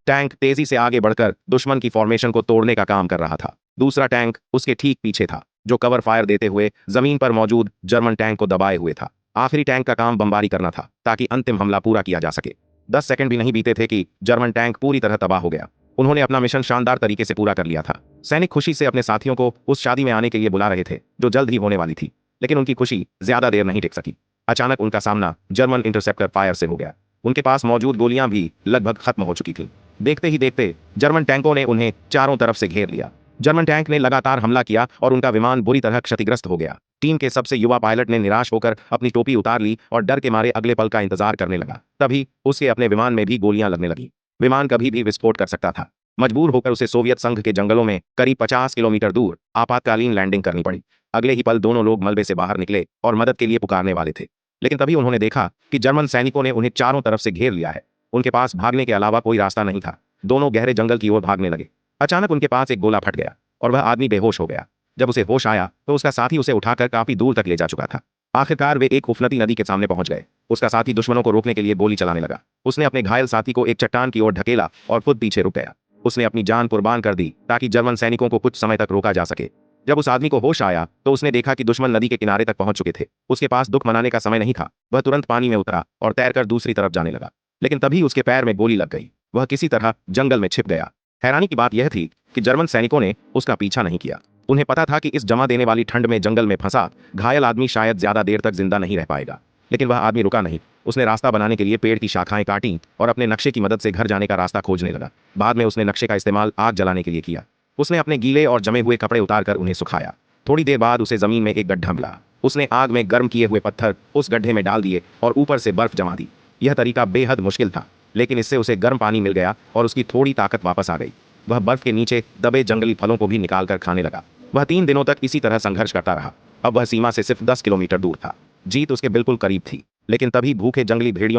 Tank तेजी से आगे बढ़कर दुश्मन की फॉर्मेशन को तोड़ने का काम कर रहा था। दूसरा टैंक उसके ठीक पीछे था, जो कवर फायर देते हुए जमीन पर मौजूद जर्मन टैंक को दबाए हुए था। आखिरी टैंक का काम बमबारी करना था ताकि अंतिम हमला पूरा किया जा सके। 10 सेकंड भी नहीं बीते थे कि जर्मन टैंक पूरी तरह तबाह हो गया। उन्होंने अपना मिशन शानदार तरीके से पूरा कर लिया था। सैनिक खुशी से अपने साथियों को उस शादी में आने के लिए बुला रहे थे जो जल्द ही होने वाली थी, लेकिन उनकी खुशी ज्यादा देर नहीं टिक सकी। अचानक उनका सामना जर्मन इंटरसेप्टर फायर से हो गया। उनके पास मौजूद गोलियां भी लगभग खत्म हो चुकी थीं। देखते ही देखते जर्मन टैंकों ने उन्हें चारों तरफ से घेर लिया। जर्मन टैंक ने लगातार हमला किया और उनका विमान बुरी तरह क्षतिग्रस्त हो गया। टीम के सबसे युवा पायलट ने निराश होकर अपनी टोपी उतार ली और डर के मारे अगले पल का इंतजार करने लगा। तभी उसके अपने विमान में भी गोलियां लगने लगी। विमान कभी भी विस्फोट कर सकता था। मजबूर होकर उसे सोवियत संघ के जंगलों में करीब 50 किलोमीटर दूर आपातकालीन लैंडिंग करनी पड़ी। अगले ही पल दोनों लोग मलबे से बाहर निकले और मदद के लिए पुकारने वाले थे, लेकिन तभी उन्होंने देखा कि जर्मन सैनिकों ने उन्हें चारों तरफ से घेर लिया है। उनके पास भागने के अलावा कोई रास्ता नहीं था। दोनों गहरे जंगल की ओर भागने लगे। अचानक उनके पास एक गोला फट गया और वह आदमी बेहोश हो गया। जब उसे होश आया तो उसका साथी उसे उठाकर काफी दूर तक ले जा चुका था। आखिरकार वे एक उफनती नदी के सामने पहुंच गए। उसका साथी दुश्मनों को रोकने के लिए गोली चलाने लगा। उसने अपने घायल साथी को एक चट्टान की ओर ढकेला और खुद पीछे रुक गया। उसने अपनी जान कुर्बान कर दी ताकि जर्मन सैनिकों को कुछ समय तक रोका जा सके। जब उस आदमी को होश आया तो उसने देखा कि दुश्मन नदी के किनारे तक पहुंच चुके थे। उसके पास दुख मनाने का समय नहीं था। वह तुरंत पानी में उतरा और तैरकर दूसरी तरफ जाने लगा, लेकिन तभी उसके पैर में गोली लग गई। वह किसी तरह जंगल में छिप गया। हैरानी की बात यह थी कि जर्मन सैनिकों ने उसका पीछा नहीं किया। उन्हें पता था कि इस जमा देने वाली ठंड में जंगल में फंसा घायल आदमी शायद ज्यादा देर तक जिंदा नहीं रह पाएगा। लेकिन वह आदमी रुका नहीं। उसने रास्ता बनाने के लिए पेड़ की शाखाएं काटी और अपने नक्शे की मदद से घर जाने का रास्ता खोजने लगा। बाद में उसने नक्शे का इस्तेमाल आग जलाने के लिए किया। उसने अपने गीले और जमे हुए कपड़े उतारकर उन्हें सुखाया। थोड़ी देर बाद उसे जमीन में एक गड्ढा मिला। उसने आग में गर्म किए हुए पत्थर उस गड्ढे में डाल दिए और ऊपर से बर्फ जमा दी। यह तरीका बेहद मुश्किल था, लेकिन इससे उसे गर्म पानी मिल गया और उसकी थोड़ी ताकत वापस आ गई। वह बर्फ के नीचे दबे जंगली फलों को भी निकालकर खाने लगा। वह 3 दिनों तक इसी तरह संघर्ष करता रहा। अब वह सीमा से सिर्फ 10 किलोमीटर दूर था। जीत उसके बिल्कुल करीब थी, लेकिन तभी भूखे जंगली भेड़ियों